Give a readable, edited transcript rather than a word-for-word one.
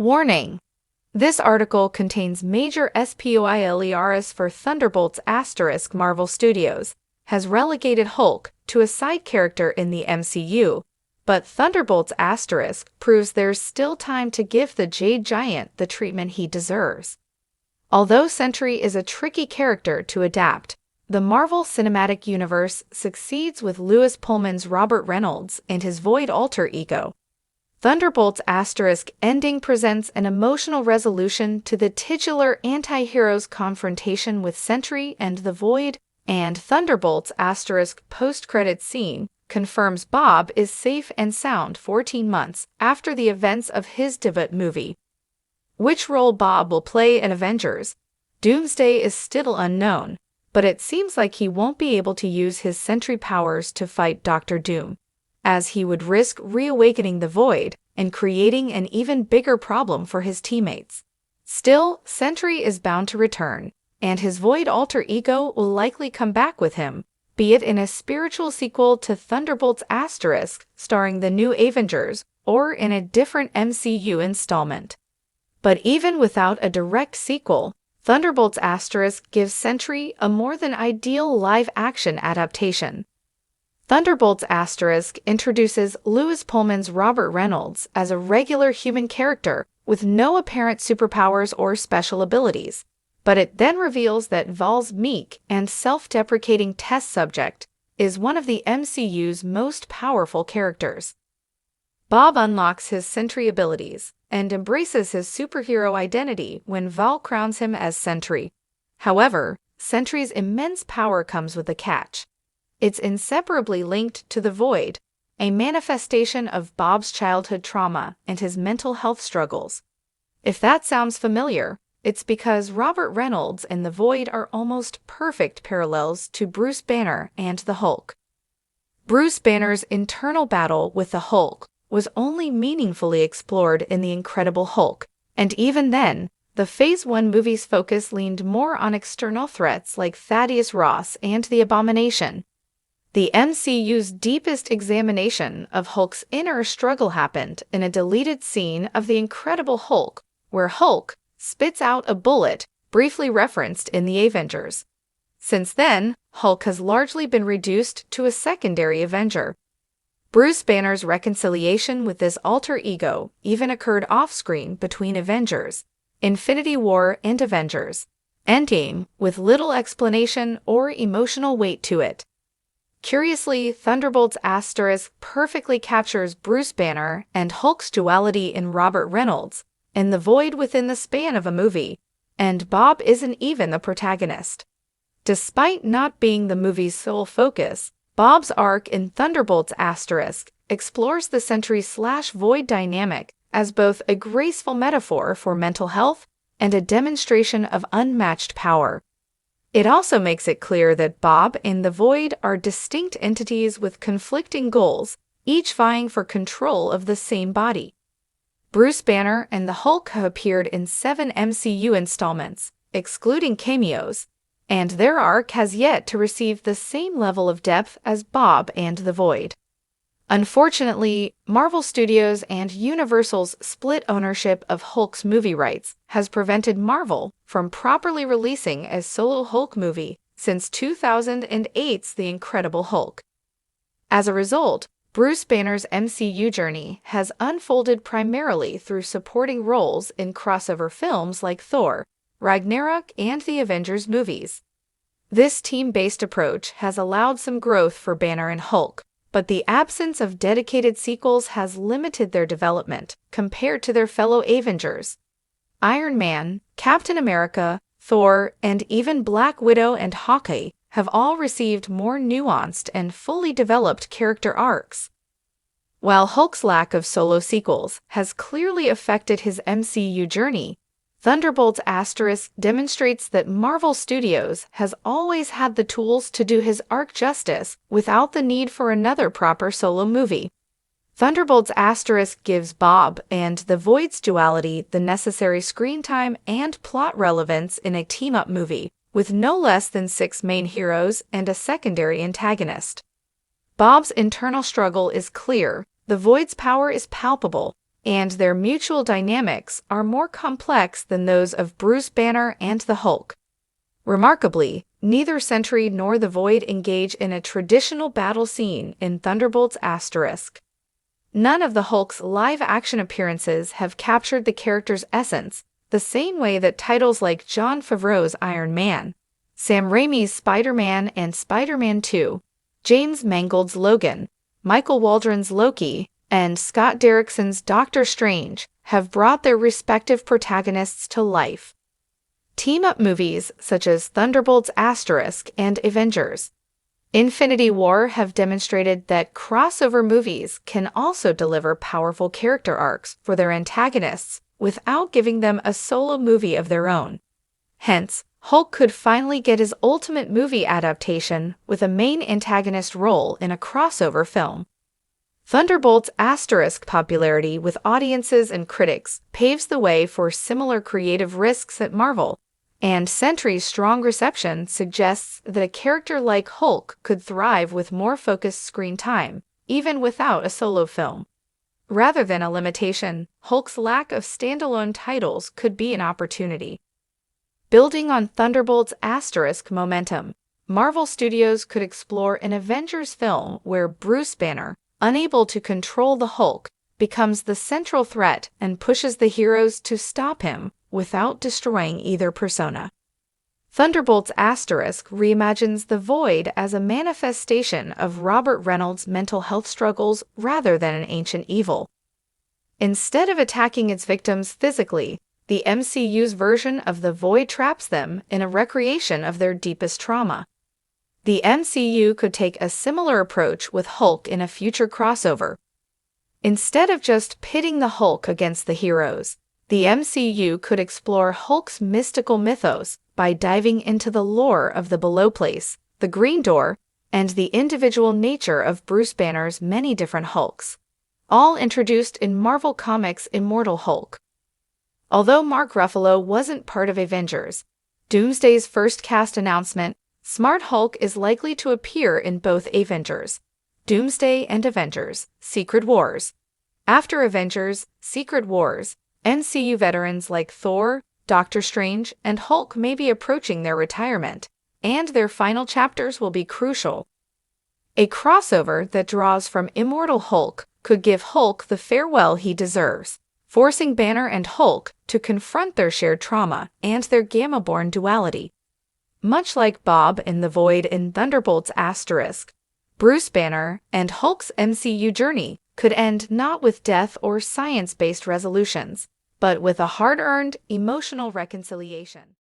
Warning: this article contains major spoilers for Thunderbolts ** Marvel Studios has relegated Hulk to a side character in the MCU, but Thunderbolts * proves there's still time to give the Jade Giant the treatment he deserves. Although Sentry is a tricky character to adapt, the Marvel Cinematic Universe succeeds with Lewis Pullman's Robert Reynolds and his Void alter ego. Thunderbolts * ending presents an emotional resolution to the titular anti-hero's confrontation with Sentry and the Void, and Thunderbolts * post-credits scene confirms Bob is safe and sound 14 months after the events of his debut movie. Which role Bob will play in Avengers: Doomsday is still unknown, but it seems like he won't be able to use his Sentry powers to fight Dr. Doom, as he would risk reawakening the Void and creating an even bigger problem for his teammates. Still, Sentry is bound to return, and his Void alter ego will likely come back with him, be it in a spiritual sequel to Thunderbolts * starring the new Avengers, or in a different MCU installment. But even without a direct sequel, Thunderbolts * gives Sentry a more than ideal live-action adaptation. Thunderbolts * introduces Lewis Pullman's Robert Reynolds as a regular human character with no apparent superpowers or special abilities, but it then reveals that Val's meek and self-deprecating test subject is one of the MCU's most powerful characters. Bob unlocks his Sentry abilities and embraces his superhero identity when Val crowns him as Sentry. However, Sentry's immense power comes with a catch. It's inseparably linked to the Void, a manifestation of Bob's childhood trauma and his mental health struggles. If that sounds familiar, it's because Robert Reynolds and the Void are almost perfect parallels to Bruce Banner and the Hulk. Bruce Banner's internal battle with the Hulk was only meaningfully explored in The Incredible Hulk, and even then, the Phase 1 movie's focus leaned more on external threats like Thaddeus Ross and the Abomination. The MCU's deepest examination of Hulk's inner struggle happened in a deleted scene of The Incredible Hulk, where Hulk spits out a bullet briefly referenced in The Avengers. Since then, Hulk has largely been reduced to a secondary Avenger. Bruce Banner's reconciliation with this alter ego even occurred off-screen between Avengers, Infinity War and Avengers Endgame, with little explanation or emotional weight to it. Curiously, Thunderbolts * perfectly captures Bruce Banner and Hulk's duality in Robert Reynolds and the Void within the span of a movie, and Bob isn't even the protagonist. Despite not being the movie's sole focus, Bob's arc in Thunderbolts * explores the Sentry/Void dynamic as both a graceful metaphor for mental health and a demonstration of unmatched power. It also makes it clear that Bob and the Void are distinct entities with conflicting goals, each vying for control of the same body. Bruce Banner and the Hulk have appeared in 7 MCU installments, excluding cameos, and their arc has yet to receive the same level of depth as Bob and the Void. Unfortunately, Marvel Studios and Universal's split ownership of Hulk's movie rights has prevented Marvel from properly releasing a solo Hulk movie since 2008's The Incredible Hulk. As a result, Bruce Banner's MCU journey has unfolded primarily through supporting roles in crossover films like Thor, Ragnarok, and the Avengers movies. This team-based approach has allowed some growth for Banner and Hulk, but the absence of dedicated sequels has limited their development compared to their fellow Avengers. Iron Man, Captain America, Thor, and even Black Widow and Hawkeye have all received more nuanced and fully developed character arcs. While Hulk's lack of solo sequels has clearly affected his MCU journey, Thunderbolts * demonstrates that Marvel Studios has always had the tools to do his arc justice without the need for another proper solo movie. Thunderbolts * gives Bob and the Void's duality the necessary screen time and plot relevance in a team-up movie, with no less than 6 main heroes and a secondary antagonist. Bob's internal struggle is clear, the Void's power is palpable, and their mutual dynamics are more complex than those of Bruce Banner and the Hulk. Remarkably, neither Sentry nor the Void engage in a traditional battle scene in Thunderbolts*. None of the Hulk's live-action appearances have captured the character's essence, the same way that titles like Jon Favreau's Iron Man, Sam Raimi's Spider-Man and Spider-Man 2, James Mangold's Logan, Michael Waldron's Loki, and Scott Derrickson's Doctor Strange have brought their respective protagonists to life. Team-up movies such as Thunderbolts*. And Avengers: Infinity War have demonstrated that crossover movies can also deliver powerful character arcs for their antagonists without giving them a solo movie of their own. Hence, Hulk could finally get his ultimate movie adaptation with a main antagonist role in a crossover film. Thunderbolts*. Popularity with audiences and critics paves the way for similar creative risks at Marvel, and Sentry's strong reception suggests that a character like Hulk could thrive with more focused screen time, even without a solo film. Rather than a limitation, Hulk's lack of standalone titles could be an opportunity. Building on Thunderbolts*. Momentum, Marvel Studios could explore an Avengers film where Bruce Banner, unable to control the Hulk, becomes the central threat and pushes the heroes to stop him without destroying either persona. Thunderbolts*. Reimagines the Void as a manifestation of Robert Reynolds' mental health struggles rather than an ancient evil. Instead of attacking its victims physically, the MCU's version of the Void traps them in a recreation of their deepest trauma. The MCU could take a similar approach with Hulk in a future crossover. Instead of just pitting the Hulk against the heroes, the MCU could explore Hulk's mystical mythos by diving into the lore of the Below Place, the Green Door, and the individual nature of Bruce Banner's many different Hulks, all introduced in Marvel Comics' Immortal Hulk. Although Mark Ruffalo wasn't part of Avengers, Doomsday's first cast announcement, Smart Hulk is likely to appear in both Avengers, Doomsday and Avengers: Secret Wars. After Avengers: Secret Wars, MCU veterans like Thor, Doctor Strange, and Hulk may be approaching their retirement, and their final chapters will be crucial. A crossover that draws from Immortal Hulk could give Hulk the farewell he deserves, forcing Banner and Hulk to confront their shared trauma and their Gamma-born duality. Much like Bob in the Void in Thunderbolts*, Bruce Banner and Hulk's MCU journey could end not with death or science-based resolutions, but with a hard-earned emotional reconciliation.